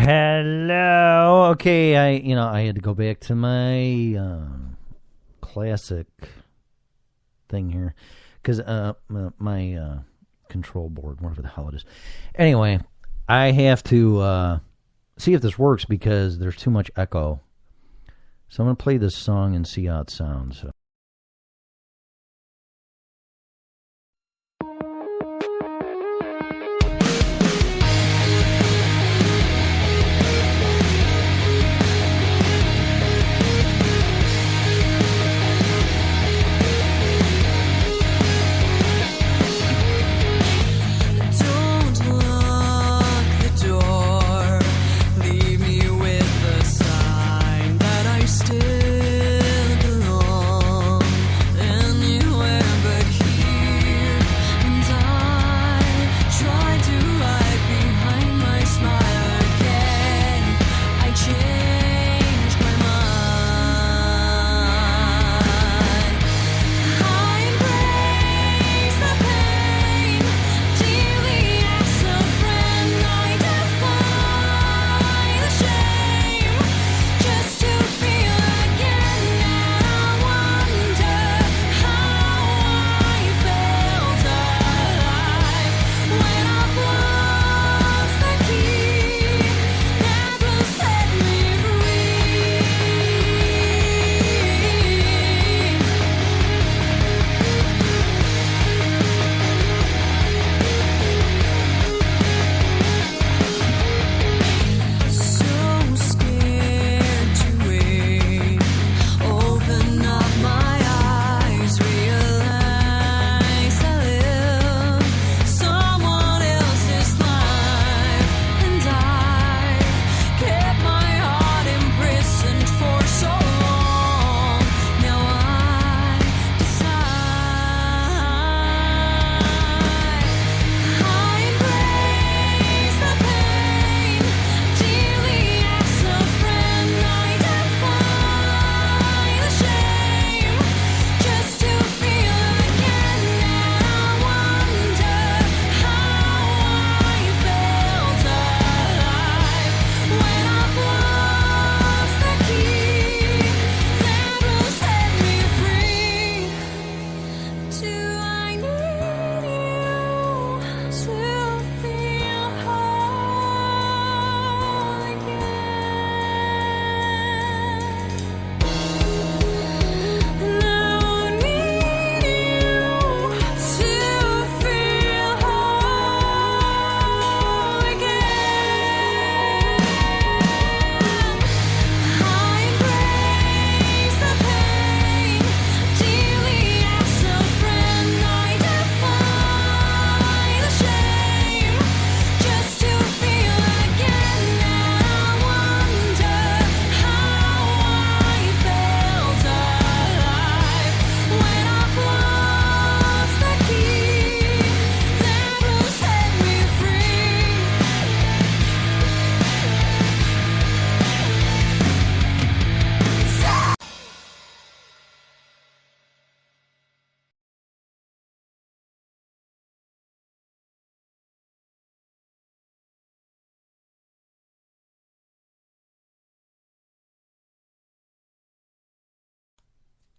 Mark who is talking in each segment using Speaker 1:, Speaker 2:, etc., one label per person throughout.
Speaker 1: Hello. Okay, I had to go back to my classic thing here because my control board, whatever the hell it is. Anyway, I have to see if this works because there's too much echo. So I'm going to play this song and see how it sounds.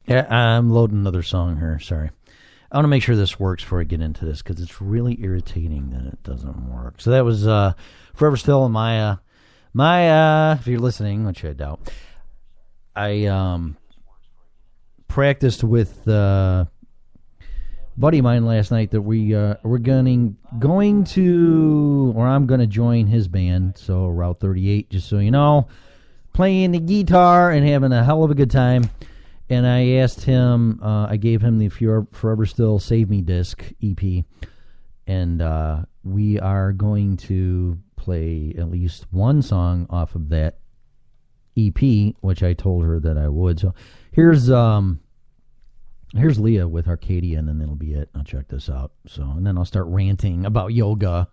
Speaker 1: Yeah, I'm loading another song here. Sorry. I want to make sure this works before I get into this because it's really irritating that it doesn't work. So that was Forever Still and Maya. Maya, if you're listening, which I doubt, I practiced with a buddy of mine last night that we're going to, or I'm going to join his band, so Route 38, just so you know, playing the guitar and having a hell of a good time. And I asked him, I gave him the Forever Still Save Me disc EP, and we are going to play at least one song off of that EP, which I told her that I would. So here's Leah with Arcadian, and that'll be it. I'll check this out. So, and then I'll start ranting about yoga.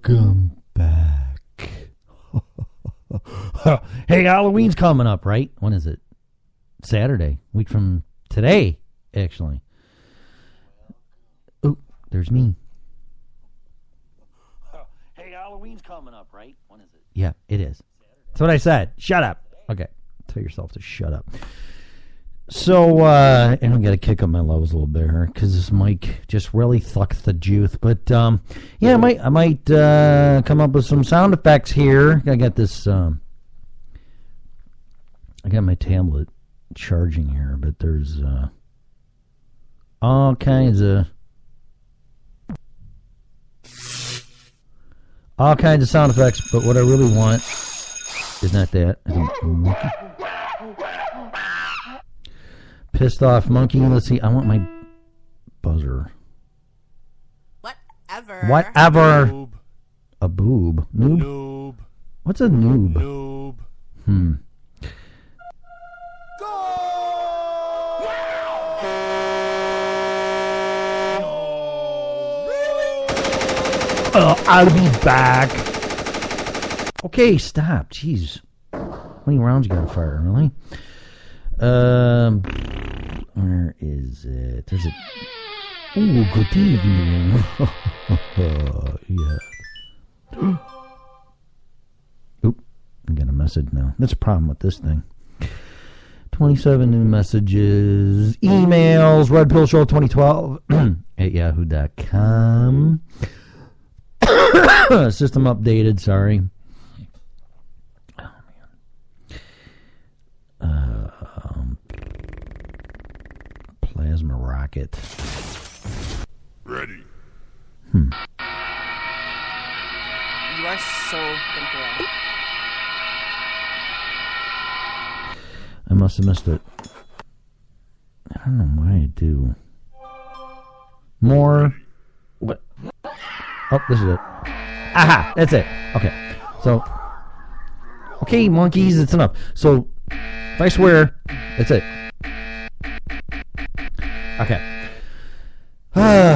Speaker 1: Welcome back. Hey, Halloween's coming up, right? When is it? Saturday. Week from today, actually. Oh, there's me. Hey, Halloween's coming up, right? When is it? Yeah, it is. That's what I said. Shut up. Okay. Tell yourself to shut up. So, and I'm going to kick up my levels a little bit here because this mic just really thucks the juice. But, yeah, I might come up with some sound effects here. I got this, I got my tablet charging here, but there's all kinds of sound effects. But what I really want is not that. Pissed off monkey. Let's see. I want my buzzer. Whatever. Noob. A boob. Noob. What's a noob?
Speaker 2: Noob.
Speaker 1: I'll be back. Okay, stop. Jeez. How many rounds you got to fire, really? Where is it? There's a... Ooh, good evening. Yeah. Oop. I got a message now. That's a problem with this thing. 27 new messages. Emails. Red Pill Show 2012 at yahoo.com. System updated, sorry. Oh, man. Plasma rocket.
Speaker 2: Ready.
Speaker 3: You are so incorrect.
Speaker 1: I must have missed it. I don't know why I do. More. What? Oh, this is it. Aha! That's it. Okay. So. Okay, monkeys, it's enough. So, if I swear, that's it. Okay.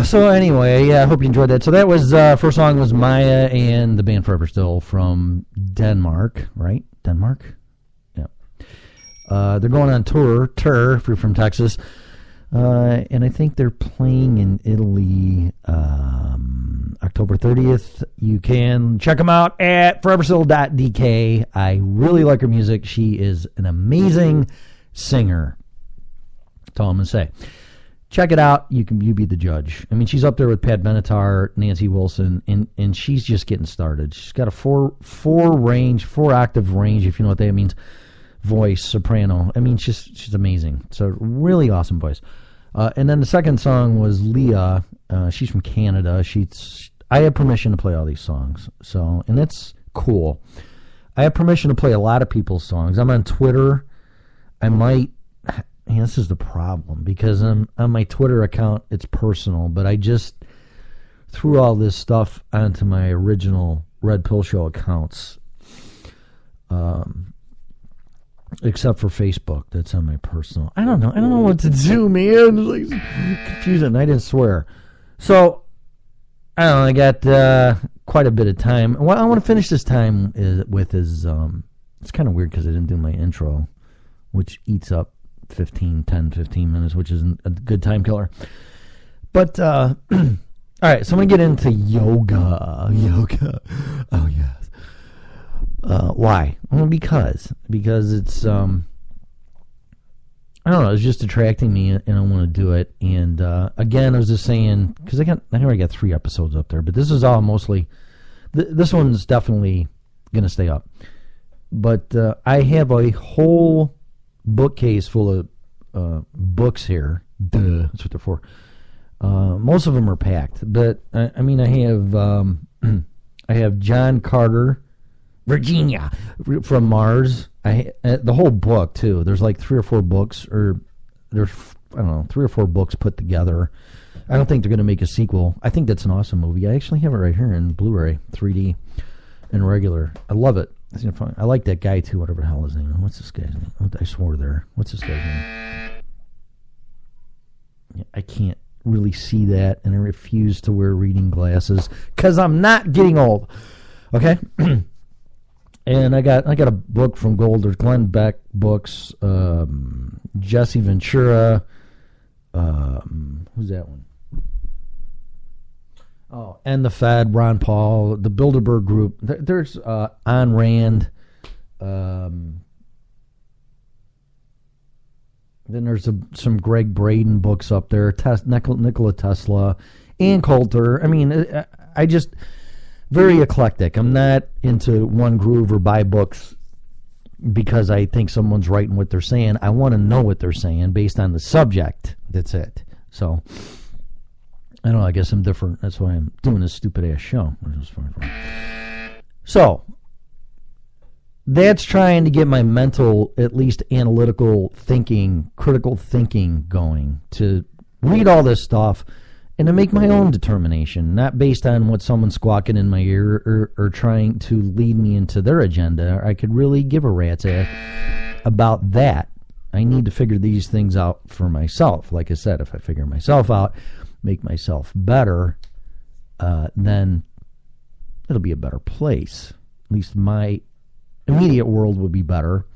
Speaker 1: So anyway, yeah, I hope you enjoyed that. So that was, first song was Maya and the band Forever Still from Denmark, right? Denmark? Yeah. They're going on tour, if you're from Texas. And I think they're playing in Italy October 30th. You can check them out at foreverstill.dk. I really like her music. She is an amazing singer. That's all I'm going to say. Check it out. You be the judge. I mean, she's up there with Pat Benatar, Nancy Wilson, and she's just getting started. She's got a four octave range, if you know what that means. Voice, soprano. I mean, she's amazing. It's a really awesome voice. And then the second song was Leah. She's from Canada. I have permission to play all these songs, and that's cool. I have permission to play a lot of people's songs. I'm on Twitter. I might. Man, this is the problem because on my Twitter account it's personal, but I just threw all this stuff onto my original Red Pill Show accounts. Except for Facebook, that's on my personal. I don't know what to do, man. It's like confusing. I didn't swear, so I don't know. I got quite a bit of time. What I want to finish this time with is it's kind of weird because I didn't do my intro, which eats up 15 minutes, which isn't a good time killer. But all right, so I'm gonna get into yoga. Oh yes. Why? Well, because it's I don't know, it's just attracting me and I want to do it. And again, I was just saying because I already got 3 episodes up there, but this is all mostly this one's definitely gonna stay up. But I have a whole bookcase full of books here. Duh, that's what they're for. Most of them are packed, but I mean, I have John Carter, Virginia, from Mars. The whole book too. There's like 3 or 4 books, or there's 3 or 4 books put together. I don't think they're going to make a sequel. I think that's an awesome movie. I actually have it right here in Blu-ray, 3D, and regular. I love it. I like that guy too, whatever the hell his name is. What's this guy's name? I swore there. What's this guy's name? Yeah, I can't really see that, and I refuse to wear reading glasses because I'm not getting old. Okay? And I got a book from Golders, Glenn Beck books, Jesse Ventura. Who's that one? Oh, and the Fed, Ron Paul, the Bilderberg Group. There's Ayn Rand. Then there's some Greg Braden books up there. Nikola Tesla, Ann Coulter. I mean, I just very eclectic. I'm not into one groove or buy books because I think someone's writing what they're saying. I want to know what they're saying based on the subject. That's it. So I don't know. I guess I'm different. That's why I'm doing this stupid ass show. So that's trying to get my mental, at least analytical thinking, critical thinking going, to read all this stuff and to make my own determination, not based on what someone's squawking in my ear or trying to lead me into their agenda. I could really give a rat's ass about that. I need to figure these things out for myself. Like I said, if I figure myself out, make myself better, then it'll be a better place. At least my immediate world will be better,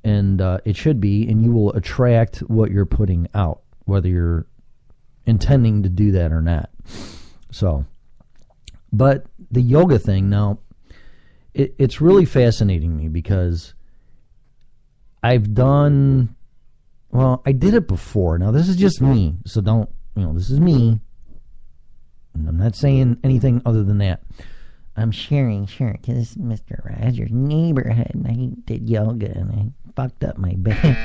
Speaker 1: and it should be, and you will attract what you're putting out, whether you're intending to do that or not. So, but the yoga thing, now, it's really fascinating me because I did it before. Now, this is just me, so this is me, and I'm not saying anything other than that. I'm sharing, because Mr. Rogers' neighborhood, and I did yoga, and I fucked up my back.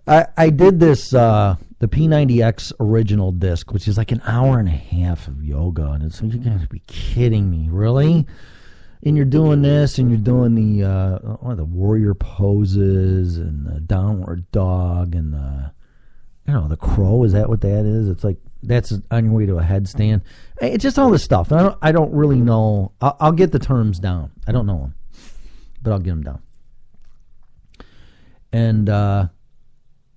Speaker 1: I did this, the P90X original disc, which is like an hour and a half of yoga, and it's, you gotta be kidding me, really? And you're doing this, and you're doing the warrior poses, and the downward dog, and the crow, is that what that is? It's like, that's on your way to a headstand. It's just all this stuff. I don't really know. I'll get the terms down. I don't know them, but I'll get them down. And I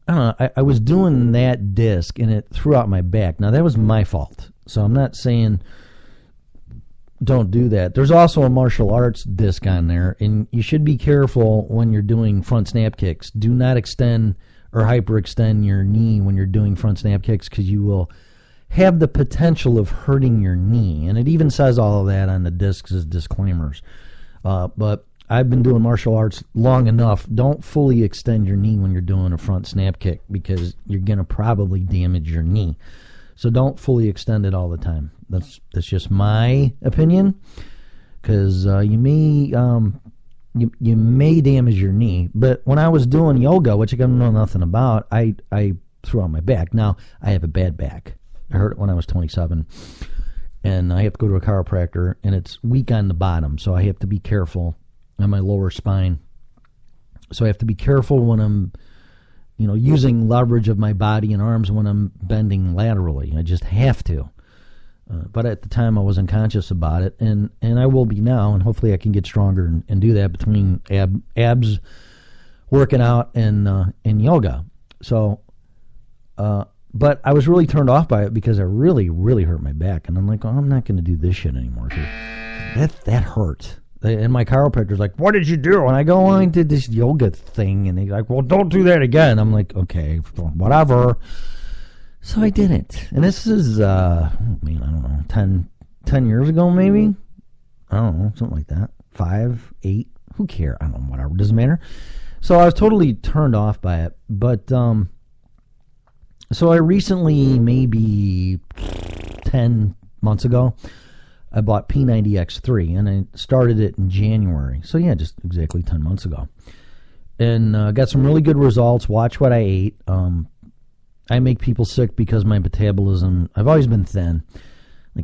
Speaker 1: don't know. I was doing that disc, and it threw out my back. Now, that was my fault. So I'm not saying don't do that. There's also a martial arts disc on there, and you should be careful when you're doing front snap kicks. Do not extend or hyperextend your knee when you're doing front snap kicks, because you will have the potential of hurting your knee. And it even says all of that on the discs as disclaimers. But I've been doing martial arts long enough. Don't fully extend your knee when you're doing a front snap kick, because you're going to probably damage your knee. So don't fully extend it all the time. That's just my opinion, because you may damage your knee. But when I was doing yoga, which I don't know nothing about, I threw out my back. Now, I have a bad back. I hurt it when I was 27, and I have to go to a chiropractor, and it's weak on the bottom, so I have to be careful on my lower spine. So I have to be careful when I'm, using leverage of my body and arms when I'm bending laterally. I just have to. But at the time, I wasn't conscious about it, and I will be now, and hopefully I can get stronger and do that between abs, working out, and yoga. So, but I was really turned off by it because I really, really hurt my back, and I'm like, I'm not going to do this shit anymore, dude. That hurt. And my chiropractor's like, what did you do? And I go, I did this yoga thing, and he's like, well, don't do that again. I'm like, okay, whatever. So I didn't. And this is, I don't know, 10 years ago maybe? I don't know, something like that. 5, 8, who cares? I don't know, whatever, doesn't matter. So I was totally turned off by it. But, so I recently, maybe 10 months ago, I bought P90X3, and I started it in January. So yeah, just exactly 10 months ago. And got some really good results. Watch what I ate. I make people sick because my metabolism, I've always been thin.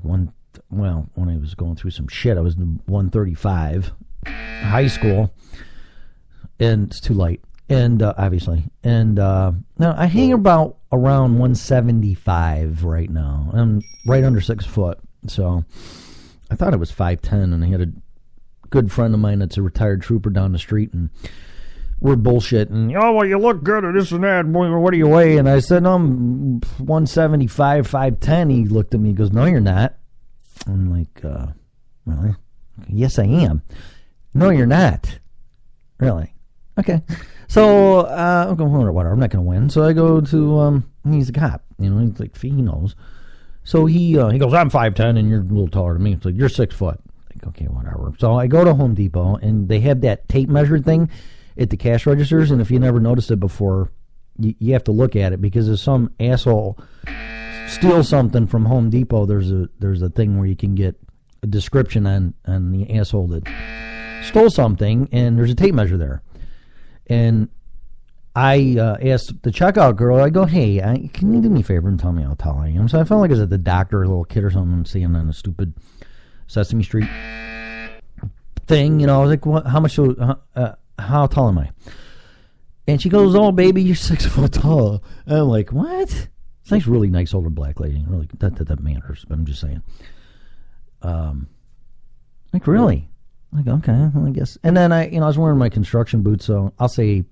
Speaker 1: When I was going through some shit, I was 135, high school, and it's too light, and obviously. And now I hang around 175 right now. I'm right under 6 foot, so I thought I was 5'10", and I had a good friend of mine that's a retired trooper down the street, and we're bullshitting. Oh, well, you look good at this and that. What do you weigh? And I said, no, I'm 175, 5'10". He looked at me and goes, no, you're not. I'm like, really? Yes, I am. No, you're not. Really? Okay. So, I'm going, whatever. I'm not going to win. So I go to, he's a cop. You know, he's like, he knows. So he goes, I'm 5'10", and you're a little taller than me. It's like, you're 6 foot. Like, okay, whatever. So I go to Home Depot, and they have that tape measure thing at the cash registers, and if you never noticed it before, you have to look at it, because if some asshole steals something from Home Depot, there's a thing where you can get a description on the asshole that stole something, and there's a tape measure there. And I asked the checkout girl, I go, hey, can you do me a favor and tell me how tall I am? So I felt like I was at the doctor, a little kid or something, seeing on a stupid Sesame Street thing. You know, I was like, what, how tall am I? And she goes, oh, baby, you're 6 foot tall. And I'm like, what? It's nice, really nice older black lady. Really, that matters, but I'm just saying. Like, really? Like, okay, well, I guess. And then I was wearing my construction boots, so I'll say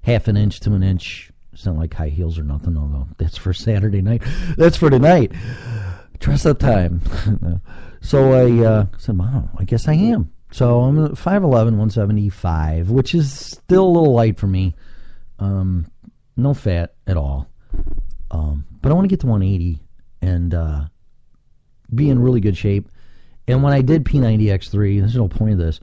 Speaker 1: half an inch to an inch. It's not like high heels or nothing, although that's for Saturday night. That's for tonight. Dress up time. So I said, wow, I guess I am. So I'm 5'11", 175, which is still a little light for me. No fat at all. But I want to get to 180 and be in really good shape. And when I did P90X3, there's no point of this.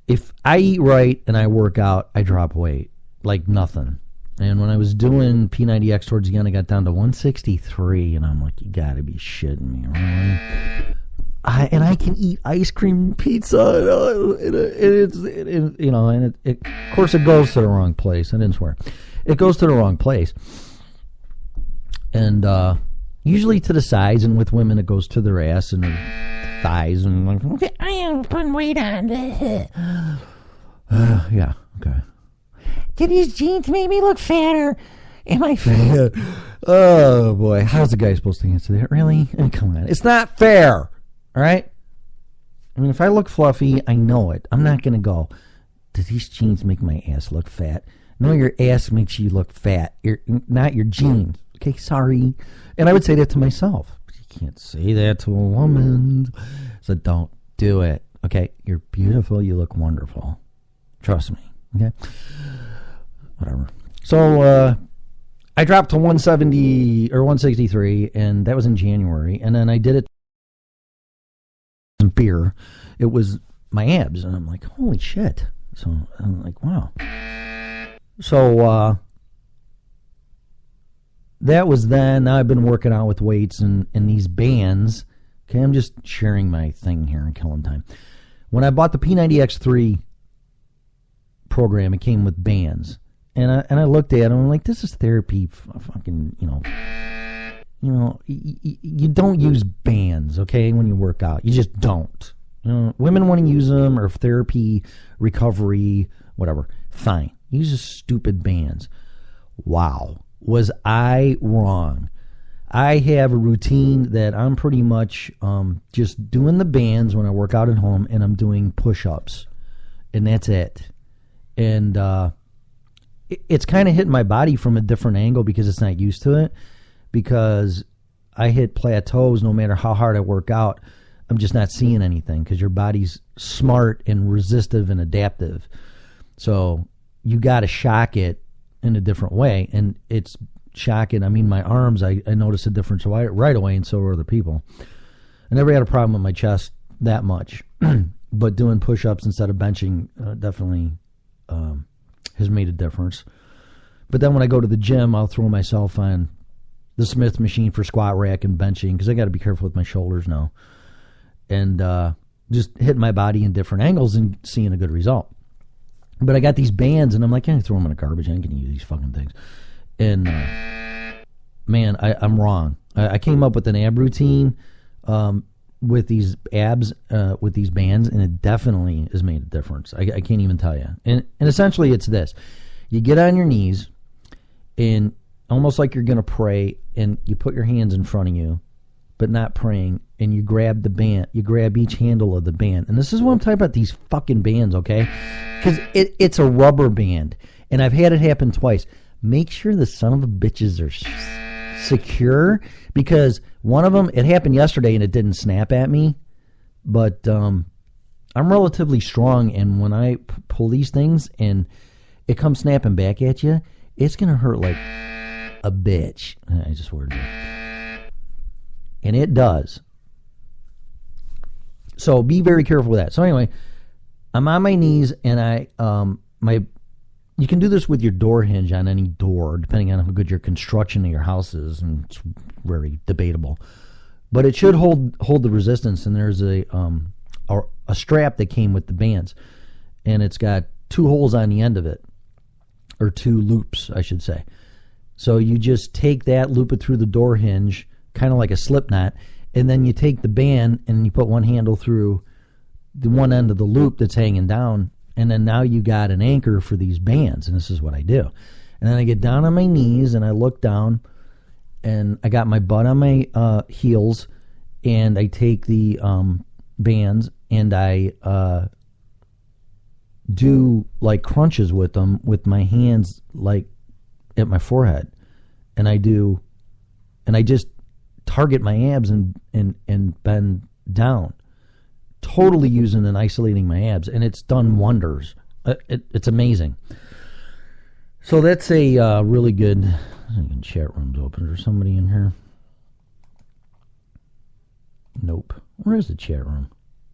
Speaker 1: If I eat right and I work out, I drop weight like nothing. And when I was doing P90X towards the end, I got down to 163, and I'm like, you got to be shitting me, right? And I can eat ice cream and pizza, and of course it goes to the wrong place. I didn't swear. It goes to the wrong place. And usually to the sides, and with women it goes to their ass and their thighs, and like, okay, I am putting weight on. Yeah, okay. Did these jeans make me look fatter? Am I fat? Oh, boy. How's the guy supposed to answer that? Really? I mean, come on. It's not fair. All right? I mean, if I look fluffy, I know it. I'm not going to go, did these jeans make my ass look fat? No, your ass makes you look fat. Not your jeans. Okay, sorry. And I would say that to myself. You can't say that to a woman. So don't do it. Okay? You're beautiful. You look wonderful. Trust me. Okay? Whatever. So, I dropped to 170 or 163, and that was in January. And then I did it some beer. It was my abs, and I'm like, holy shit. So I'm like, wow. So that was then. Now I've been working out with weights and these bands. Okay, I'm just sharing my thing here and killing time. When I bought the P90X3 program, it came with bands. And I looked at them, and I'm like, this is therapy. Fucking, you don't use bands, okay, when you work out. You just don't. Women want to use them, or therapy, recovery, whatever. Fine. Use the stupid bands. Wow. Was I wrong? I have a routine that I'm pretty much just doing the bands when I work out at home, and I'm doing push-ups. And that's it. And it's kind of hitting my body from a different angle because it's not used to it. Because I hit plateaus no matter how hard I work out. I'm just not seeing anything because your body's smart and resistive and adaptive. So you got to shock it in a different way. And it's shocking. I mean, my arms, I notice a difference right away, and so are other people. I never had a problem with my chest that much. But doing push-ups instead of benching definitely has made a difference. But then when I go to the gym, I'll throw myself on the Smith machine for squat rack and benching because I got to be careful with my shoulders now. And just hitting my body in different angles and seeing a good result. But I got these bands, and I'm like, I can throw them in the garbage. I ain't going to use these fucking things. And, man, I'm wrong. I came up with an ab routine with these abs, with these bands, and it definitely has made a difference. I can't even tell you. And essentially it's this. You get on your knees, and almost like you're going to pray, and you put your hands in front of you, but not praying, and you grab the band, you grab each handle of the band. And this is what I'm talking about, these fucking bands, okay? Because it's a rubber band, and I've had it happen twice. Make sure the son of a bitches are secure, because one of them, it happened yesterday, and it didn't snap at me, but I'm relatively strong, and when I pull these things, and it comes snapping back at you, it's going to hurt like a bitch. I just worded it. And it does. So be very careful with that. So anyway, I'm on my knees, and you can do this with your door hinge on any door, depending on how good your construction of your house is, and it's very debatable. But it should hold the resistance, and there's a strap that came with the bands, and it's got 2 holes on the end of it, or 2 loops, I should say. So you just take that, loop it through the door hinge, kind of like a slip knot, and then you take the band and you put one handle through the one end of the loop that's hanging down, and then now you got an anchor for these bands, and this is what I do. And then I get down on my knees, and I look down, and I got my butt on my heels, and I take the bands, and I do like crunches with them with my hands like at my forehead, and I just target my abs and bend down, totally using and isolating my abs, and it's done wonders. It's amazing. So that's a really good. Chat room's open. Is there somebody in here? Nope. Where is the chat room?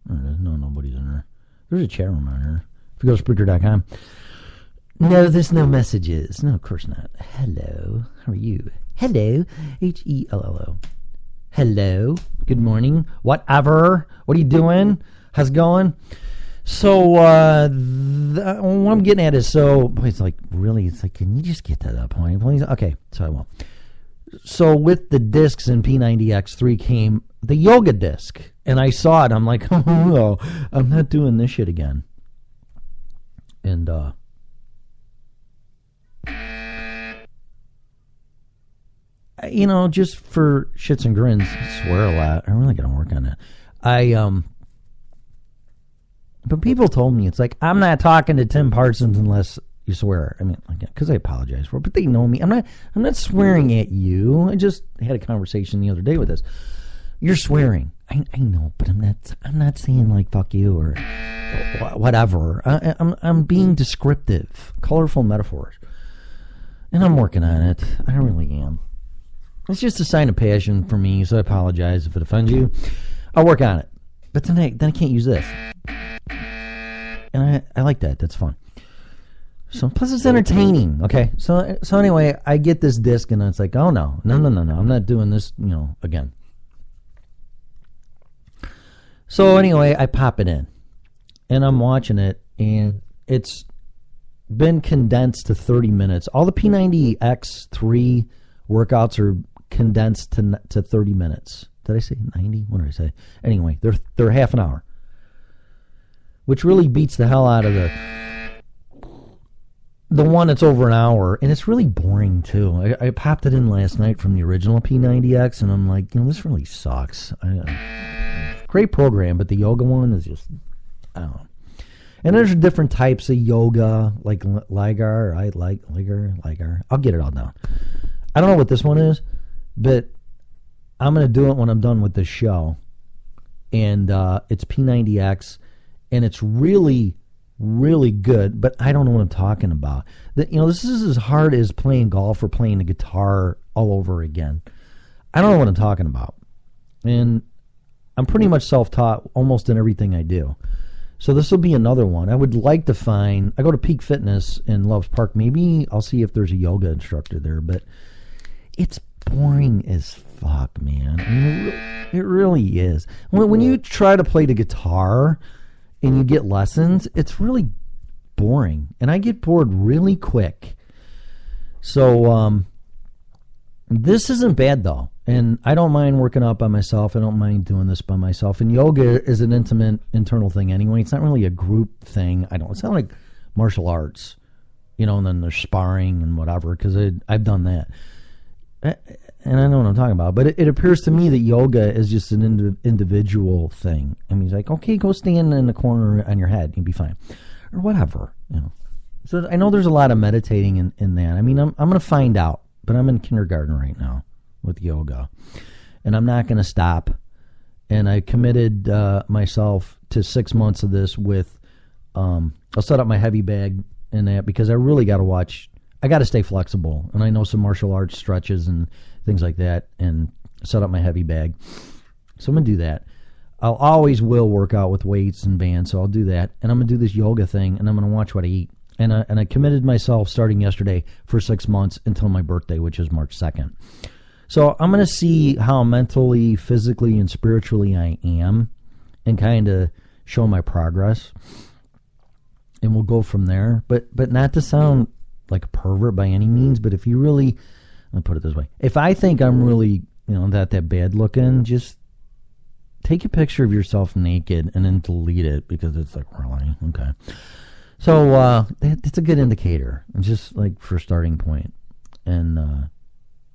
Speaker 1: No, nobody's in there. There's a chat room on here. If you go to Spreaker.com. No, there's no messages. No, of course not. Hello. How are you? Hello. Hello. Hello. Good morning. Whatever. What are you doing? How's it going? So, what I'm getting at is, it's like, really, it's like, can you just get to that point, please? Okay, so I won't. So, with the discs in P90X3 came the yoga disc, and I saw it. I'm like, oh, no, I'm not doing this shit again. And, just for shits and grins, I swear a lot. I'm really going to work on that. But people told me, it's like, I'm not talking to Tim Parsons unless you swear. I mean, because I apologize for it, but they know me. I'm not swearing at you. I just had a conversation the other day with this. You're swearing. I know, but I'm not saying like fuck you or whatever. I'm being descriptive, colorful metaphors, and I'm working on it. I really am. It's just a sign of passion for me, so I apologize if it offends you. I'll work on it, but then I can't use this, and I like that. That's fun. So plus it's entertaining. Okay, so anyway, I get this disc, and it's like, oh no, I'm not doing this, again. So anyway, I pop it in, and I'm watching it, and it's been condensed to 30 minutes. All the P90X3 workouts are condensed to 30 minutes. Did I say 90? What did I say? Anyway, they're half an hour, which really beats the hell out of the one that's over an hour, and it's really boring too. I popped it in last night from the original P90X, and I'm like, this really sucks. Great program, but the yoga one is just, I don't know. And there's different types of yoga, like Ligar. I like Ligar. I'll get it all down. I don't know what this one is, but I'm going to do it when I'm done with this show. And it's P90X, and it's really, really good, but I don't know what I'm talking about. This is as hard as playing golf or playing the guitar all over again. I don't know what I'm talking about. And I'm pretty much self-taught almost in everything I do. So this will be another one. I would like to find, I go to Peak Fitness in Loves Park. Maybe I'll see if there's a yoga instructor there, but it's boring as fuck, man. I mean, it really is. When you try to play the guitar and you get lessons, it's really boring. And I get bored really quick. So this isn't bad, though. And I don't mind working out by myself. I don't mind doing this by myself. And yoga is an intimate, internal thing anyway. It's not really a group thing. It's not like martial arts, and then there's sparring and whatever, because I've done that. and I know what I'm talking about, but it appears to me that yoga is just an individual thing. I mean, he's like, okay, go stand in the corner on your head, you'll be fine, or whatever, you know. So I know there's a lot of meditating in that. I mean, I'm going to find out, but I'm in kindergarten right now with yoga, and I'm not going to stop. And I committed myself to 6 months of this with, I'll set up my heavy bag in that because I really got to watch. I got to stay flexible, and I know some martial arts stretches and things like that, and set up my heavy bag. So I'm going to do that. I'll always will work out with weights and bands, so I'll do that. And I'm going to do this yoga thing, and I'm going to watch what I eat. And I committed myself starting yesterday for 6 months until my birthday, which is March 2nd. So I'm going to see how mentally, physically, and spiritually I am and kind of show my progress. And we'll go from there. But not to sound like a pervert by any means, but if you really, I'll put it this way. If I think I'm really, that bad looking, just take a picture of yourself naked and then delete it because it's like, really? Okay. So it's a good indicator, just like for a starting point. And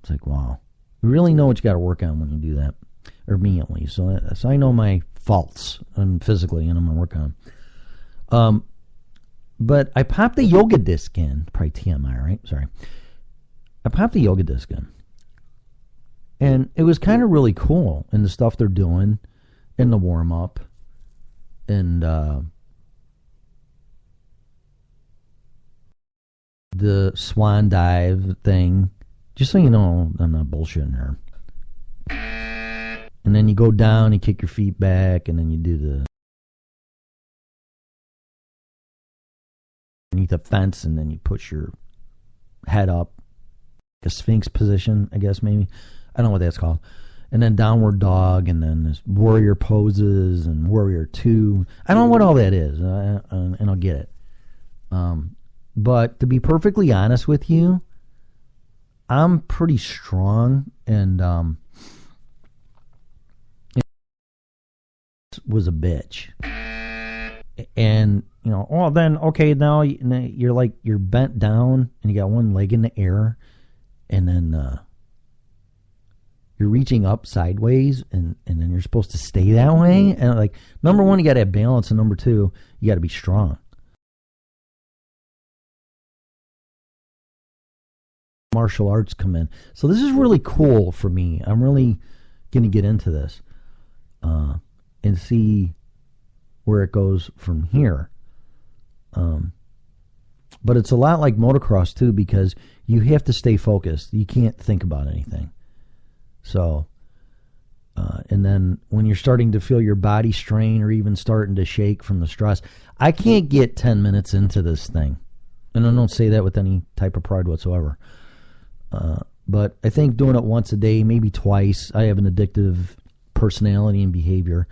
Speaker 1: it's like, wow, you really know what you got to work on when you do that, or me at least. So I know my faults physically, and I'm going to work on them. But I popped the yoga disc in, probably TMI, right? Sorry. I popped the yoga disc in. And it was kind of really cool in the stuff they're doing in the warm-up. And the swan dive thing, just so you know, I'm not bullshitting her. And then you go down, you kick your feet back, and then you do the underneath a fence, and then you push your head up, a sphinx position, I guess maybe. I don't know what that's called. And then downward dog, and then this warrior poses and warrior two. I don't know what all that is, and I'll get it. But to be perfectly honest with you, I'm pretty strong, and was a bitch. And, then, okay, now you're bent down, and you got one leg in the air, and then you're reaching up sideways, and then you're supposed to stay that way. And, like, number one, you got to have balance, and number two, you got to be strong. Martial arts come in. So this is really cool for me. I'm really going to get into this and see where it goes from here. But it's a lot like motocross too, because you have to stay focused. You can't think about anything. So, and then when you're starting to feel your body strain or even starting to shake from the stress, I can't get 10 minutes into this thing. And I don't say that with any type of pride whatsoever. But I think doing it once a day, maybe twice. I have an addictive personality and behavior.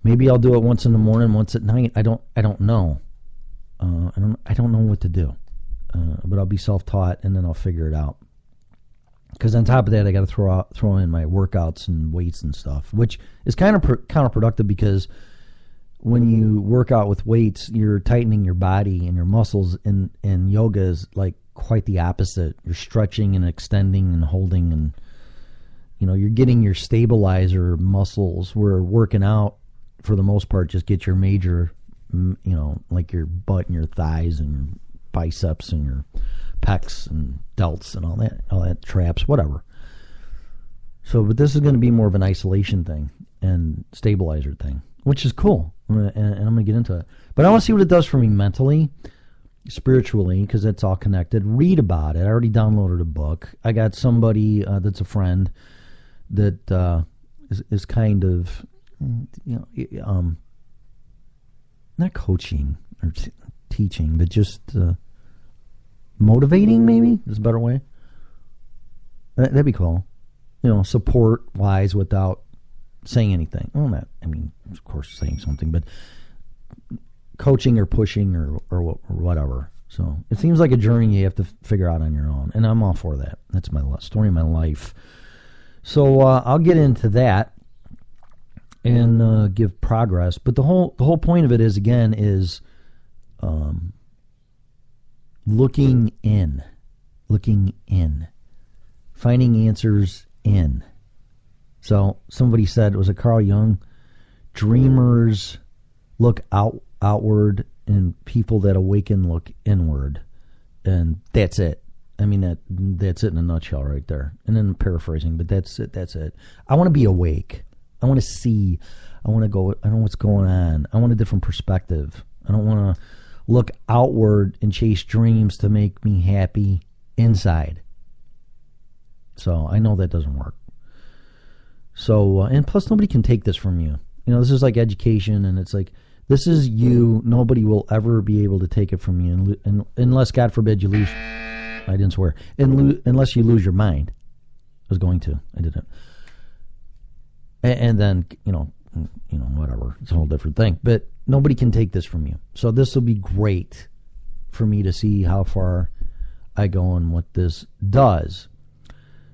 Speaker 1: Maybe I'll do it once in the morning, once at night. I don't know. I don't know what to do. But I'll be self-taught, and then I'll figure it out. Because on top of that, I got to throw in my workouts and weights and stuff, which is kind of counterproductive, because when you work out with weights, you're tightening your body and your muscles, and yoga is like quite the opposite. You're stretching and extending and holding, and you're getting your stabilizer muscles, where working out for the most part just get your major, like your butt and your thighs and your biceps and your pecs and delts and all that traps, whatever. So, but this is going to be more of an isolation thing and stabilizer thing, which is cool, and I'm going to get into it. But I want to see what it does for me mentally, spiritually, because it's all connected. Read about it. I already downloaded a book. I got somebody that's a friend that is kind of, not coaching or teaching, but just motivating, maybe is a better way. That'd be cool. Support-wise, without saying anything. Well, of course, saying something, but coaching or pushing or whatever. So it seems like a journey you have to figure out on your own, and I'm all for that. That's my story of my life. So I'll get into that and give progress. But the whole point of it is, again, is looking in, finding answers in. So somebody said, was it Carl Jung? Dreamers look outward, and people that awaken look inward. And that's it. I mean, that's it in a nutshell right there. And then paraphrasing, but that's it. I want to be awake. I want to see. I want to go. I know what's going on. I want a different perspective. I don't want to look outward and chase dreams to make me happy inside. So I know that doesn't work. So, and plus nobody can take this from you. You know, this is like education, and it's like, this is you. Nobody will ever be able to take it from you, unless, God forbid, you lose. I didn't swear. Unless you lose your mind. I was going to. I didn't. And then, you know, whatever. It's a whole different thing. But nobody can take this from you. So this will be great for me to see how far I go and what this does.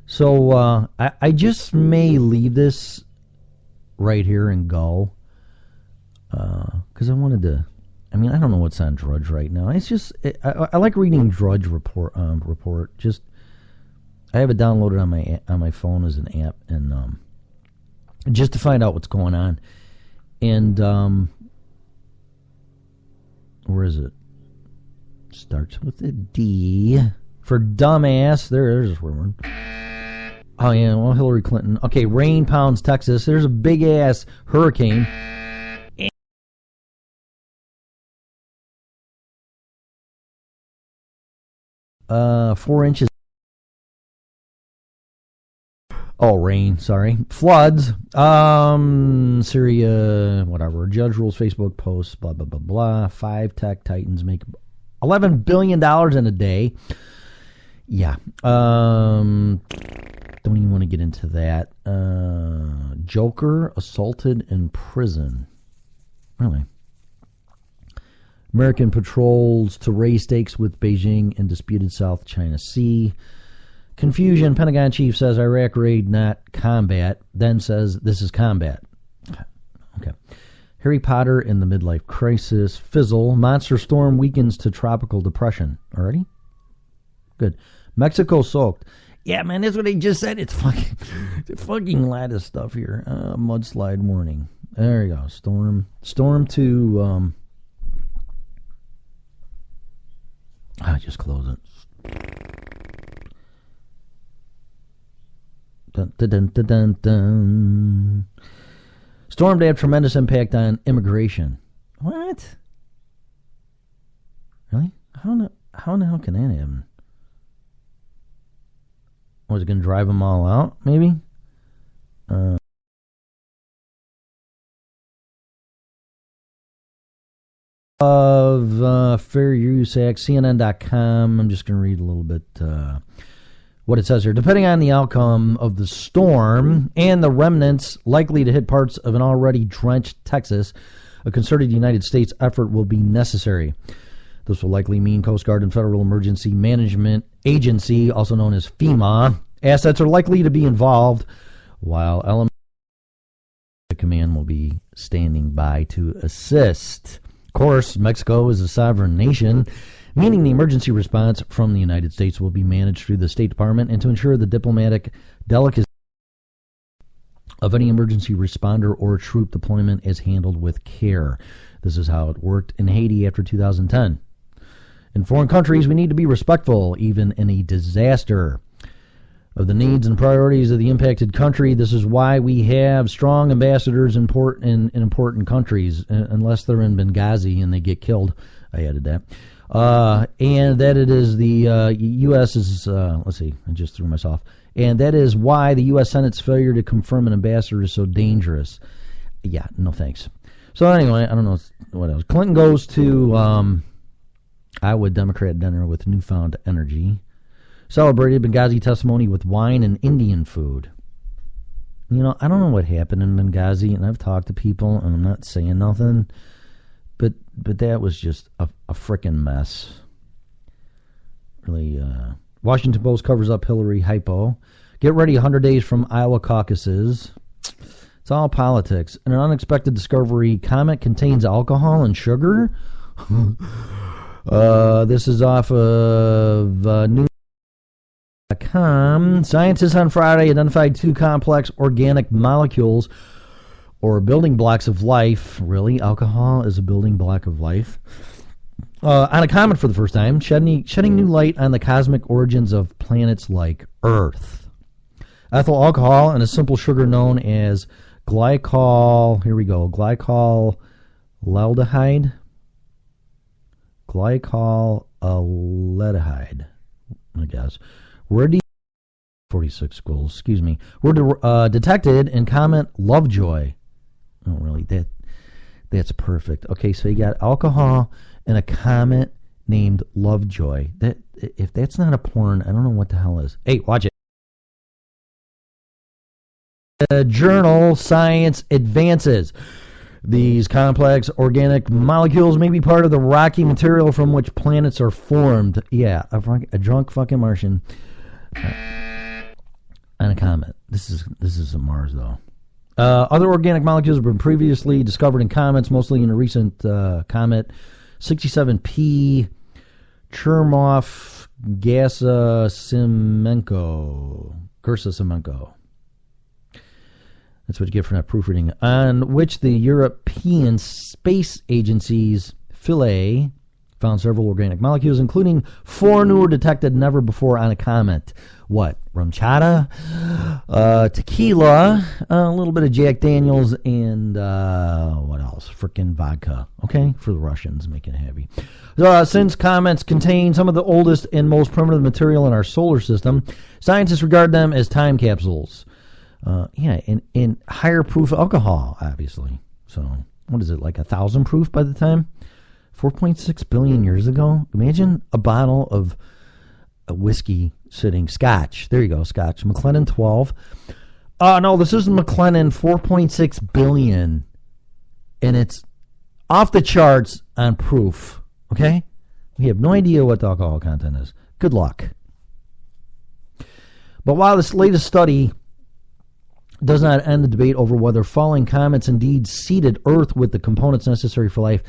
Speaker 1: So I just may leave this right here and go. Because I wanted to. I mean, I don't know what's on Drudge right now. It's just I like reading Drudge report. Just I have it downloaded on my phone as an app, and just to find out what's going on. And where is it? Starts with a D for dumbass. There's a swear word. Oh yeah, well, Hillary Clinton. Okay, rain pounds Texas. There's a big ass hurricane. 4 inches. Oh, rain, sorry. Floods. Syria, whatever. Judge rules Facebook posts, blah, blah, blah, blah. 5 tech titans make $11 billion in a day. Yeah. Don't even want to get into that. Joker assaulted in prison. Really? American patrols to raise stakes with Beijing in disputed South China Sea. Confusion. Pentagon chief says Iraq raid not combat, then says this is combat. Okay. Harry Potter in the midlife crisis. Fizzle. Monster storm weakens to tropical depression. Already? Good. Mexico soaked. Yeah, man, that's what they just said. It's fucking lot of stuff here. Mudslide warning. There you go. Storm to just close it. Dun, dun, dun, dun, dun, dun. Storm to have tremendous impact on immigration. What? Really? How in the hell can that happen? Was it going to drive them all out, maybe? Of Fair Use Act, CNN.com. I'm just going to read a little bit what it says here. Depending on the outcome of the storm and the remnants likely to hit parts of an already drenched Texas, a concerted United States effort will be necessary. This will likely mean Coast Guard and Federal Emergency Management Agency, also known as FEMA, assets are likely to be involved, while elements of the command will be standing by to assist. Of course, Mexico is a sovereign nation, meaning the emergency response from the United States will be managed through the State Department, and to ensure the diplomatic delicacy of any emergency responder or troop deployment is handled with care. This is how it worked in Haiti after 2010. In foreign countries, we need to be respectful, even in a disaster, of the needs and priorities of the impacted country. This is why we have strong ambassadors in important countries, unless they're in Benghazi and they get killed. I added that. And that it is the U.S. is, let's see, I just threw myself. And that is why the U.S. Senate's failure to confirm an ambassador is so dangerous. Yeah, no thanks. So anyway, I don't know what else. Clinton goes to Iowa Democrat dinner with newfound energy. Celebrated Benghazi testimony with wine and Indian food. You know, I don't know what happened in Benghazi, and I've talked to people, and I'm not saying nothing, but that was just a frickin' mess. Really, Washington Post covers up Hillary hypo. Get ready, 100 days from Iowa caucuses. It's all politics. In an unexpected discovery, comet contains alcohol and sugar. This is off of news.com. Insider.com. Scientists on Friday identified 2 complex organic molecules or building blocks of life. Really? Alcohol is a building block of life? On a comet for the first time, shedding new light on the cosmic origins of planets like Earth. Ethyl alcohol and a simple sugar known as glycolaldehyde. Glycolaldehyde, I guess. Were 46 schools, excuse me. Were detected in comet Lovejoy. Oh, really? That's perfect. Okay, so you got alcohol in a comet named Lovejoy. If that's not a porn, I don't know what the hell is. Hey, watch it. The journal Science Advances. These complex organic molecules may be part of the rocky material from which planets are formed. Yeah, a drunk fucking Martian on a comet. This is a Mars, though. Other organic molecules have been previously discovered in comets, mostly in a recent comet 67P Churyumov-Gerasimenko. That's what you get for not proofreading. On which the European Space Agency's Philae found several organic molecules, including 4 newer detected never before on a comet. What? Rum chata, tequila, a little bit of Jack Daniels, and what else? Frickin' vodka. Okay? For the Russians, make it heavy. Since comets contain some of the oldest and most primitive material in our solar system, scientists regard them as time capsules. In higher proof alcohol, obviously. So, what is it, like 1,000 proof by the time? 4.6 billion years ago? Imagine a bottle of whiskey sitting, Scotch. There you go, Scotch. McLennan 12. No, this isn't McLennan, 4.6 billion. And it's off the charts on proof. Okay? We have no idea what the alcohol content is. Good luck. But while this latest study does not end the debate over whether falling comets indeed seeded Earth with the components necessary for life,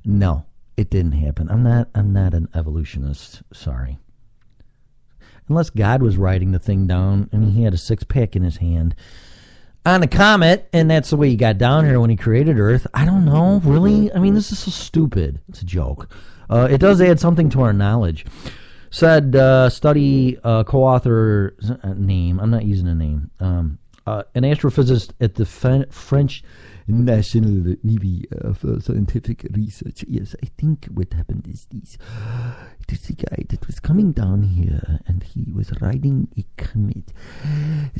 Speaker 1: no, it didn't happen. I'm not an evolutionist. Sorry. Unless God was writing the thing down and he had a 6-pack in his hand on a comet, and that's the way he got down here when he created Earth. I don't know, really? I mean, this is so stupid. It's a joke. It does add something to our knowledge. Said study co-author name. I'm not using a name. An astrophysicist at the French National Review of Scientific Research. Yes, I think what happened is there's a guy that was coming down here and he was riding a comet,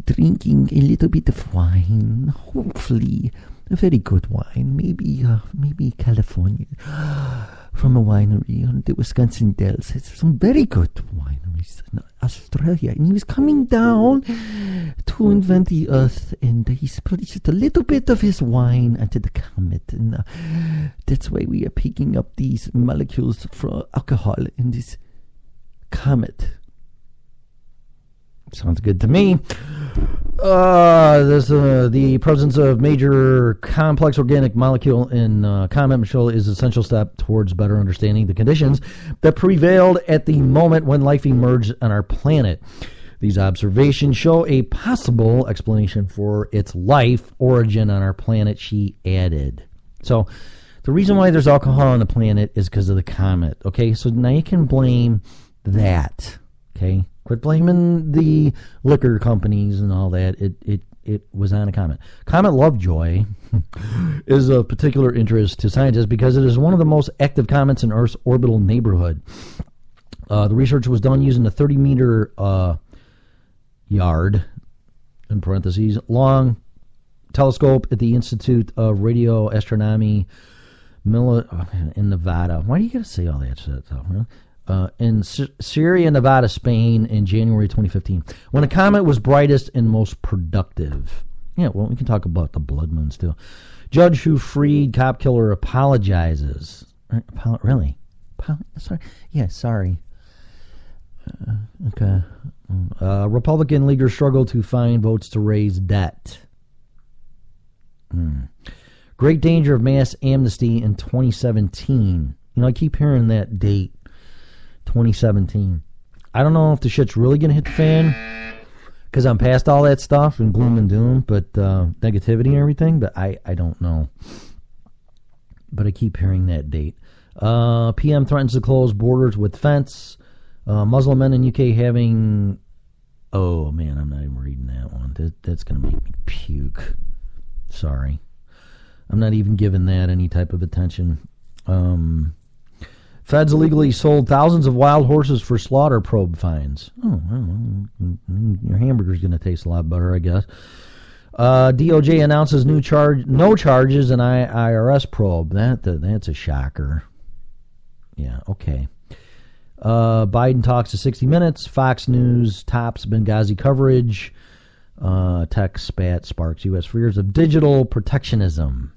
Speaker 1: drinking a little bit of wine, hopefully a very good wine, maybe California, from a winery on the Wisconsin Dells. It's some very good wineries in Australia. And he was coming down to invent the Earth, and he spilled just a little bit of his wine onto the comet. And that's why we are picking up these molecules for alcohol in this comet. Sounds good to me. The presence of major complex organic molecule in comet material is an essential step towards better understanding the conditions that prevailed at the moment when life emerged on our planet. These observations show a possible explanation for its life origin on our planet, she added. So, the reason why there's alcohol on the planet is because of the comet. Okay, so now you can blame that. Okay, quit blaming the liquor companies and all that. It was on a comet. Comet Lovejoy is of particular interest to scientists because it is one of the most active comets in Earth's orbital neighborhood. The research was done using a 30-meter yard, in parentheses, long telescope at the Institute of Radio Astronomy in Nevada. Why do you got to say all that shit, though? Really? In Sierra Nevada, Spain, in January 2015, when a comet was brightest and most productive. Yeah, well, we can talk about the blood moons, too. Judge who freed cop killer apologizes. Really? Sorry. Yeah, sorry. Okay. Republican leaders struggle to find votes to raise debt. Great danger of mass amnesty in 2017. You know, I keep hearing that date. 2017. I don't know if the shit's really going to hit the fan because I'm past all that stuff and gloom and doom, but negativity and everything, but I don't know. But I keep hearing that date. PM threatens to close borders with fence. Muslim men in UK having... Oh, man, I'm not even reading that one. That's going to make me puke. Sorry. I'm not even giving that any type of attention. Feds illegally sold thousands of wild horses for slaughter probe fines. Oh, well, your hamburger's going to taste a lot better, I guess. DOJ announces no charges in IRS probe. That's a shocker. Yeah, okay. Biden talks to 60 Minutes. Fox News tops Benghazi coverage. Tech spat sparks U.S. fears of digital protectionism.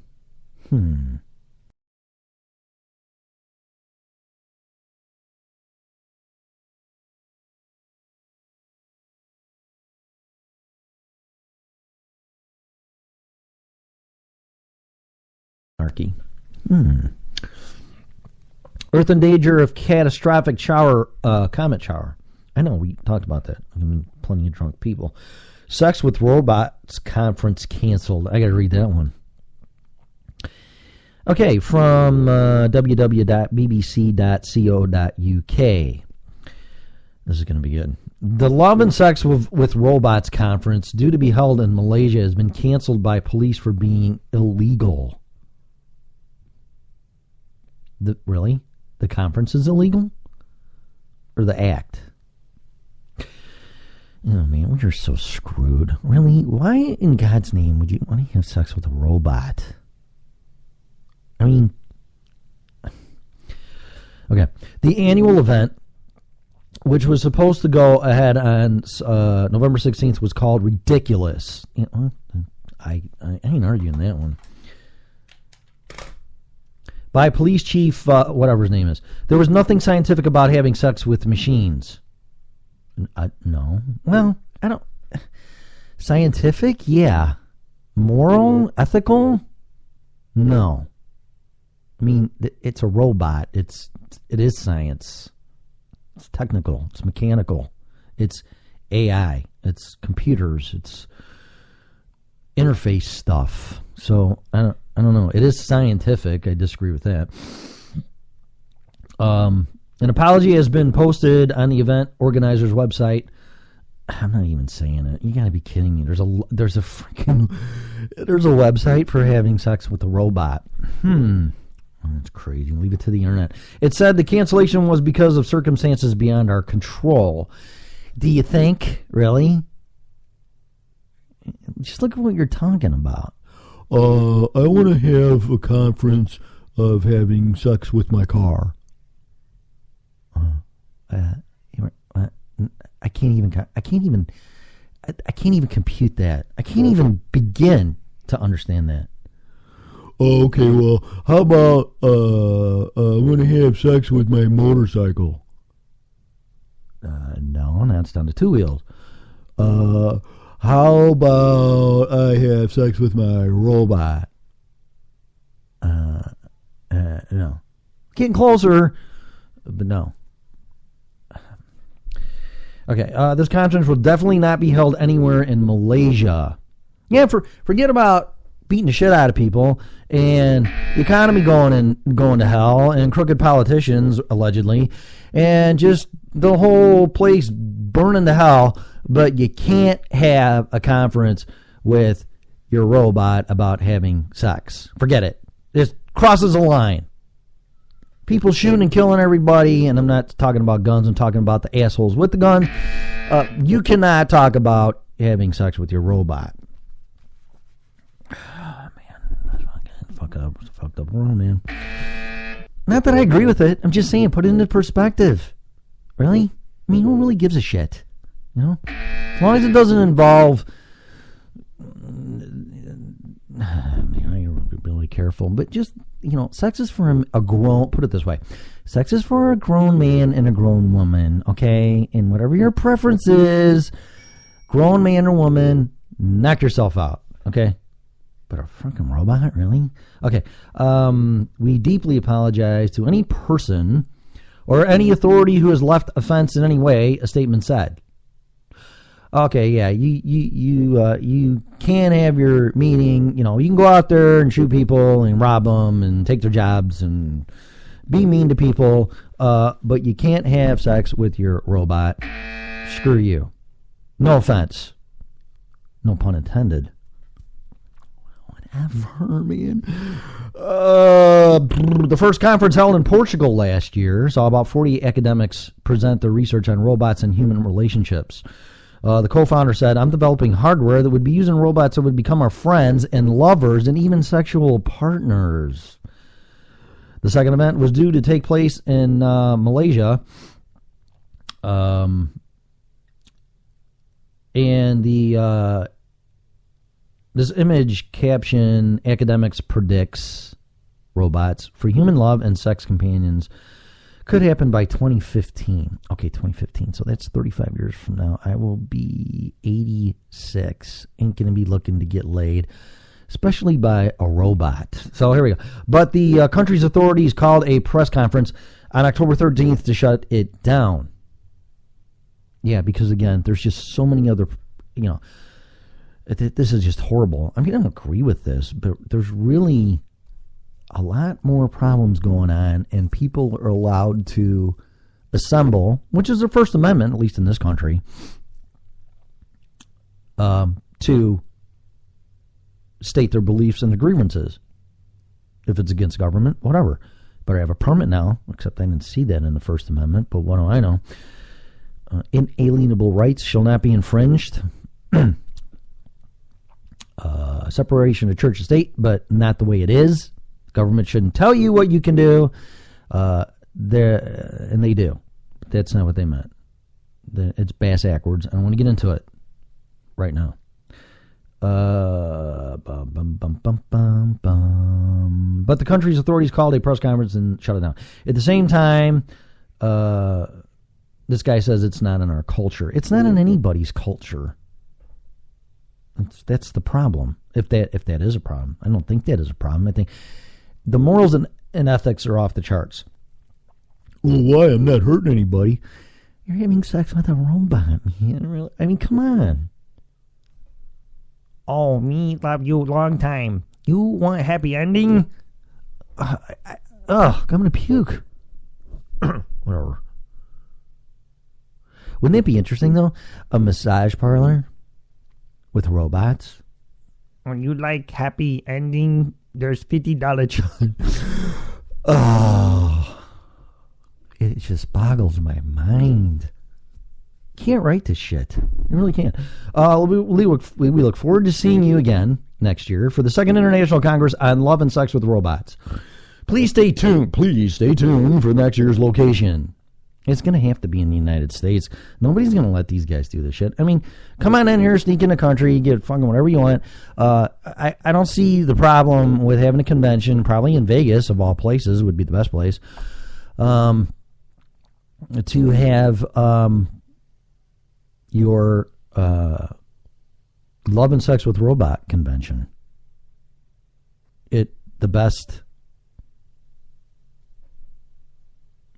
Speaker 1: Earth in danger of catastrophic comet shower. I know, we talked about that. I mean, plenty of drunk people. Sex with robots conference canceled. I got to read that one. Okay, from www.bbc.co.uk. This is going to be good. The Love and Sex with Robots conference, due to be held in Malaysia, has been canceled by police for being illegal. Really? The conference is illegal? Or the act? Oh, man, we are so screwed. Really? Why in God's name would you want to have sex with a robot? I mean... Okay. The annual event, which was supposed to go ahead on November 16th, was called Ridiculous. You know, I ain't arguing that one. By police chief, whatever his name is. There was nothing scientific about having sex with machines. No. Well, I don't... Scientific? Yeah. Moral? Ethical? No. I mean, it's a robot. It is science. It's technical. It's mechanical. It's AI. It's computers. It's interface stuff. So, I don't know. It is scientific. I disagree with that. An apology has been posted on the event organizer's website. I'm not even saying it. You got to be kidding me. There's a website for having sex with a robot. That's crazy. Leave it to the internet. It said the cancellation was because of circumstances beyond our control. Do you think? Really? Just look at what you're talking about. I want to have a conference of having sex with my car. I can't even compute that. I can't even begin to understand that. Okay, well, how about I want to have sex with my motorcycle? No, that's down to two wheels. How about I have sex with my robot? No. Getting closer, but no. Okay, this conference will definitely not be held anywhere in Malaysia. Yeah, forget about beating the shit out of people and the economy going to hell and crooked politicians, allegedly, and just the whole place burning to hell, but you can't have a conference with your robot about having sex. Forget it. It crosses a line. People shooting and killing everybody, and I'm not talking about guns, I'm talking about the assholes with the gun. You cannot talk about having sex with your robot. Oh, man. That's fucked up world, man. Not that I agree with it. I'm just saying, put it into perspective. Really? I mean, who really gives a shit? You know? As long as it doesn't involve... Man, I gotta be really careful. But just, sex is for a grown... Put it this way. Sex is for a grown man and a grown woman, okay? And whatever your preference is, grown man or woman, knock yourself out, okay? But a fucking robot, really? Okay. We deeply apologize to any person or any authority who has left offense in any way, a statement said. Okay, yeah, you can have your meeting. You know, you can go out there and shoot people and rob them and take their jobs and be mean to people, but you can't have sex with your robot. Screw you. No offense. No pun intended. Whatever, man. The first conference held in Portugal last year saw about 40 academics present their research on robots and human relationships. The co-founder said, I'm developing hardware that would be using robots that would become our friends and lovers and even sexual partners. The second event was due to take place in Malaysia. And this image caption, academics predicts robots for human love and sex companions could happen by 2015. Okay, 2015. So that's 35 years from now. I will be 86. Ain't going to be looking to get laid, especially by a robot. So here we go. But the country's authorities called a press conference on October 13th to shut it down. Yeah, because again, there's just so many other, you know, this is just horrible. I mean, I don't agree with this, but there's really a lot more problems going on, and people are allowed to assemble, which is their First Amendment, at least in this country, to state their beliefs and their grievances. If it's against government, whatever. But I have a permit now, except I didn't see that in the First Amendment, but what do I know? Inalienable rights shall not be infringed. Separation of church and state, but not the way it is. Government shouldn't tell you what you can do, and they do. But that's not what they meant. It's bass backwards. I don't want to get into it right now. But the country's authorities called a press conference and shut it down. At the same time, this guy says it's not in our culture. It's not in anybody's culture. That's the problem. If that is a problem, I don't think that is a problem. I think the morals and ethics are off the charts. Well, why? I'm not hurting anybody. You're having sex with a robot, man. I mean, come on. Oh, me love you long time. You want a happy ending? I'm gonna puke. Whatever. Wouldn't it be interesting though? A massage parlor with robots. When you like happy ending, there's $50 charge. Oh, it just boggles my mind. Can't write this shit. You really can't. We look forward to seeing you again next year for the Second International Congress on Love and Sex with Robots. Please stay tuned. Please stay tuned for next year's location. It's going to have to be in the United States. Nobody's going to let these guys do this shit. I mean, come on in here, sneak in the country, get fucking whatever you want. I don't see the problem with having a convention, probably in Vegas, of all places, would be the best place, to have your Love and Sex with Robot convention. The best...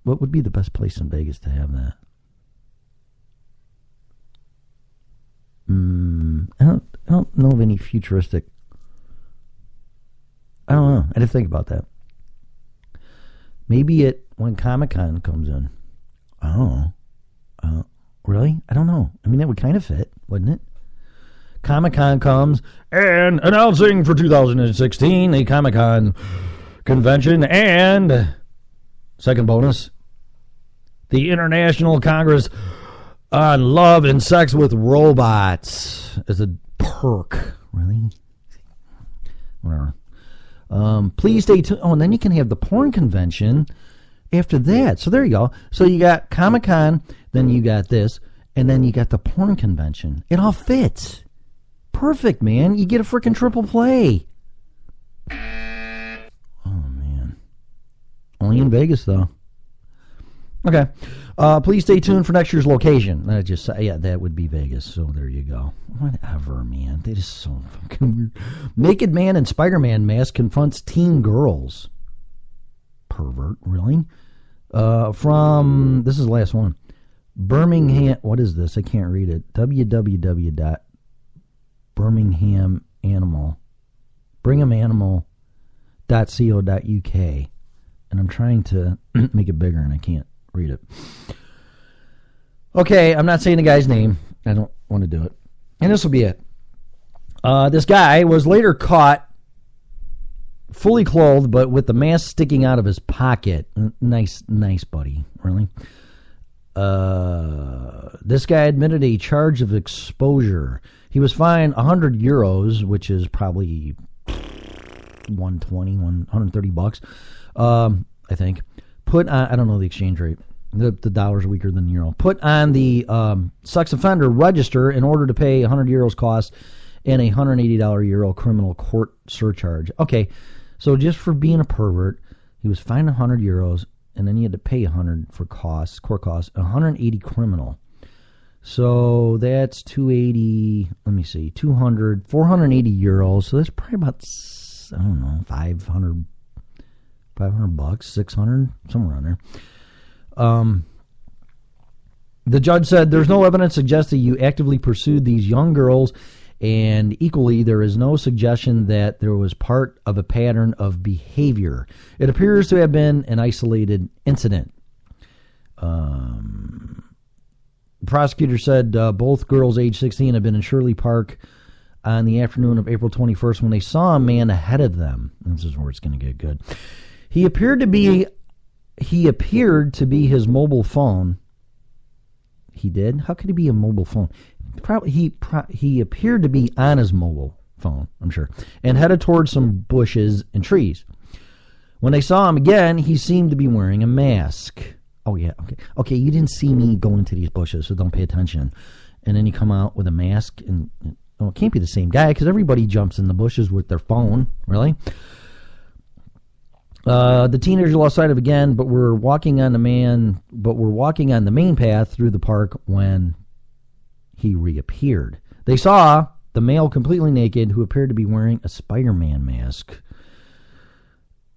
Speaker 1: What would be the best place in Vegas to have that? I don't know of any futuristic. I don't know. I didn't think about that. Maybe when Comic-Con comes in. I don't know. Really? I don't know. I mean, that would kind of fit, wouldn't it? Comic-Con comes and announcing for 2016 a Comic-Con convention and second bonus, the International Congress on Love and Sex with Robots as a perk. Really? Whatever. Please stay tuned. Oh, and then you can have the porn convention after that. So there you go. So you got Comic-Con, then you got this, and then you got the porn convention. It all fits. Perfect, man. You get a freaking triple play. Oh, man. Only in Vegas, though. Okay. Please stay tuned for next year's location. That would be Vegas. So there you go. Whatever, man. That is so fucking weird. Naked man in Spider-Man mask confronts teen girls. Pervert, really? From, this is the last one. Birmingham, what is this? I can't read it. Birminghamanimal.co.uk. And I'm trying to make it bigger and I can't read it. Okay, I'm not saying the guy's name. I don't want to do it. And this will be it. This guy was later caught fully clothed, but with the mask sticking out of his pocket. Nice, buddy. Really? This guy admitted a charge of exposure. He was fined 100 euros, which is probably 130 bucks. I think. Put on, I don't know the exchange rate. The dollar's weaker than the euro. Put on the sex offender register in order to pay 100 euros cost and a $180 euro criminal court surcharge. Okay, so just for being a pervert, he was fined 100 euros, and then he had to pay 100 for costs, court costs, 180 criminal. So that's 280, let me see, 200, 480 euros. So that's probably about, I don't know, 500 bucks, 600, somewhere around there. The judge said there's no evidence suggesting you actively pursued these young girls, and equally there is no suggestion that there was part of a pattern of behavior. It appears to have been an isolated incident. The prosecutor said both girls age 16 had been in Shirley Park on the afternoon of April 21st when they saw a man ahead of them. This is where it's going to get good. He appeared to be his mobile phone. He did? How could he be a mobile phone? He appeared to be on his mobile phone, I'm sure, and headed towards some bushes and trees. When they saw him again, he seemed to be wearing a mask. Oh, yeah, okay, you didn't see me go into these bushes, so don't pay attention. And then you come out with a mask, and it can't be the same guy, because everybody jumps in the bushes with their phone, really? The teenager lost sight of again, but we're walking on the main path through the park when he reappeared. They saw the male completely naked who appeared to be wearing a Spider-Man mask.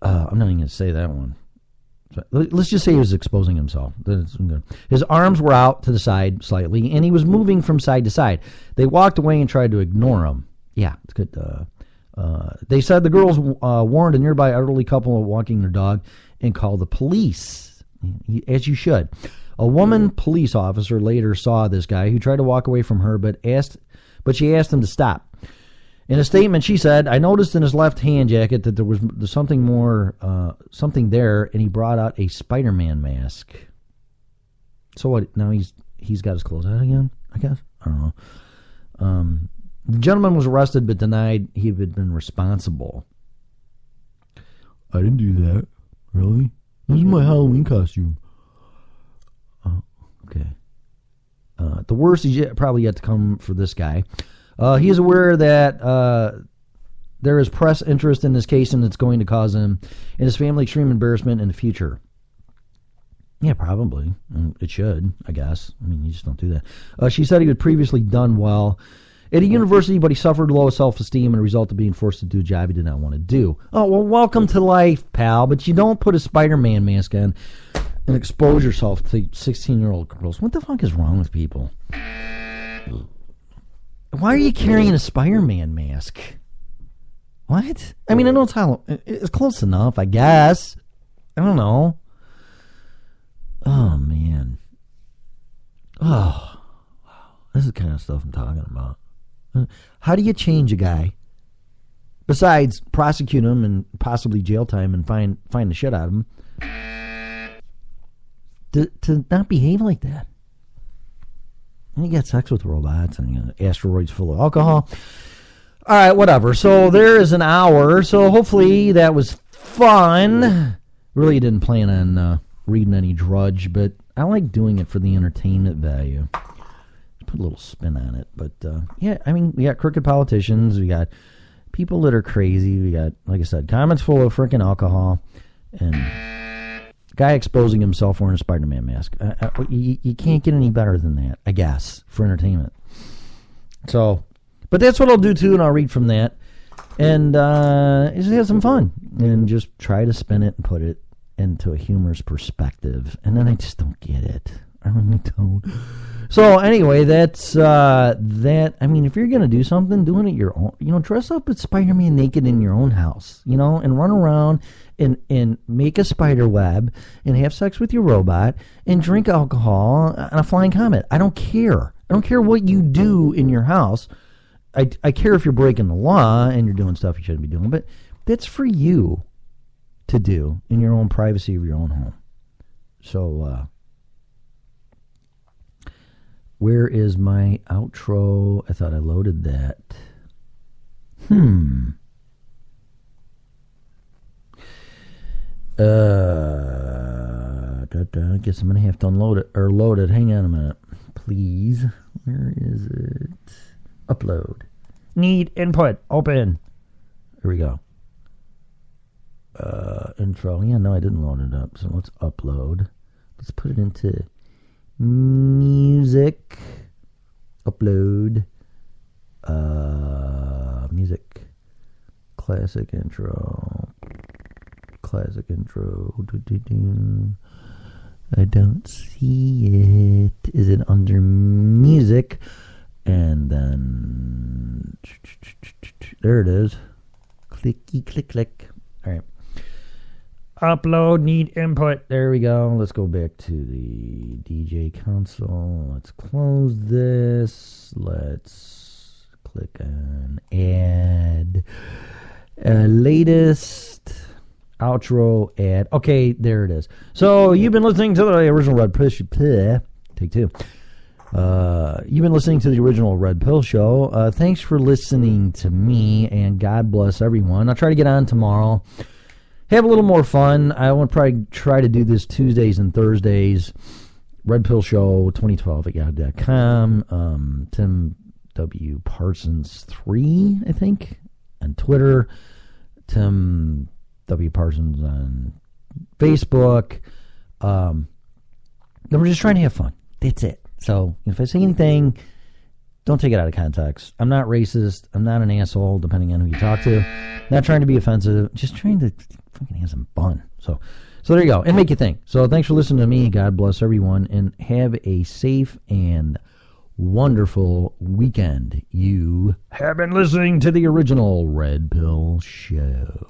Speaker 1: I'm not even going to say that one. Let's just say he was exposing himself. His arms were out to the side slightly, and he was moving from side to side. They walked away and tried to ignore him. Yeah, it's good. They said the girls warned a nearby elderly couple walking their dog and called the police, as you should. A woman police officer later saw this guy who tried to walk away from her, but she asked him to stop. In a statement, she said, "I noticed in his left hand jacket that there was something there, and he brought out a Spider-Man mask." So what? Now he's got his clothes out again, I guess? I don't know. The gentleman was arrested but denied he had been responsible. I didn't do that. Really? This is my Halloween costume. Okay. The worst is probably yet to come for this guy. He is aware that there is press interest in this case and it's going to cause him and his family extreme embarrassment in the future. Yeah, probably. It should, I guess. I mean, you just don't do that. She said he had previously done well at a university, but he suffered low self-esteem and a result of being forced to do a job he did not want to do. Oh, well, welcome to life, pal, but you don't put a Spider-Man mask on and expose yourself to 16-year-old girls. What the fuck is wrong with people? Why are you carrying a Spider-Man mask? What? I mean, I know it's close enough, I guess. I don't know. Oh, man. Oh, wow. This is the kind of stuff I'm talking about. How do you change a guy, besides prosecute him and possibly jail time and find the shit out of him, to not behave like that? And you got sex with robots and asteroids full of alcohol. All right, whatever. So there is an hour. So hopefully that was fun. Really didn't plan on reading any Drudge, but I like doing it for the entertainment value. Put a little spin on it. But yeah, I mean, we got crooked politicians. We got people that are crazy. We got, like I said, comments full of freaking alcohol. And guy exposing himself wearing a Spider-Man mask. You can't get any better than that, I guess, for entertainment. So, but that's what I'll do too, and I'll read from that. And just have some fun. And just try to spin it and put it into a humorous perspective, and then I just don't get it. I really don't. So anyway, that's that. I mean, if you're gonna do something, do it at your own. Dress up as Spider-Man naked in your own house. And run around and make a spider web and have sex with your robot and drink alcohol on a flying comet. I don't care. I don't care what you do in your house. I care if you're breaking the law and you're doing stuff you shouldn't be doing, but that's for you to do in your own privacy of your own home. So, where is my outro? I thought I loaded that. I guess I'm going to have to unload it, or load it. Hang on a minute, please. Where is it? Upload. Need input. Open. Here we go. Intro. Yeah, no, I didn't load it up. So let's upload. Let's put it into music. Upload. Music. Classic intro. Classic intro. I don't see it. Is it under music? And then there it is. Clicky click click. All right. Upload, need input. There we go. Let's go back to the DJ console. Let's close this. Let's click on add latest outro ad. Okay, there it is. So you've been listening to the original Red Pill. Take two. You've been listening to the original Red Pill Show. Thanks for listening to me, and God bless everyone. I'll try to get on tomorrow. Have a little more fun. I want to probably try to do this Tuesdays and Thursdays. Red Pill Show 2012 at yahoo.com. Tim W. Parsons 3, I think, on Twitter. Tim W. Parsons on Facebook. Then we're just trying to have fun. That's it. So if I say anything, don't take it out of context. I'm not racist. I'm not an asshole, depending on who you talk to. Not trying to be offensive. Just trying to fucking have some fun. So there you go. And make you think. So thanks for listening to me. God bless everyone. And have a safe and wonderful weekend. You have been listening to the original Red Pill Show.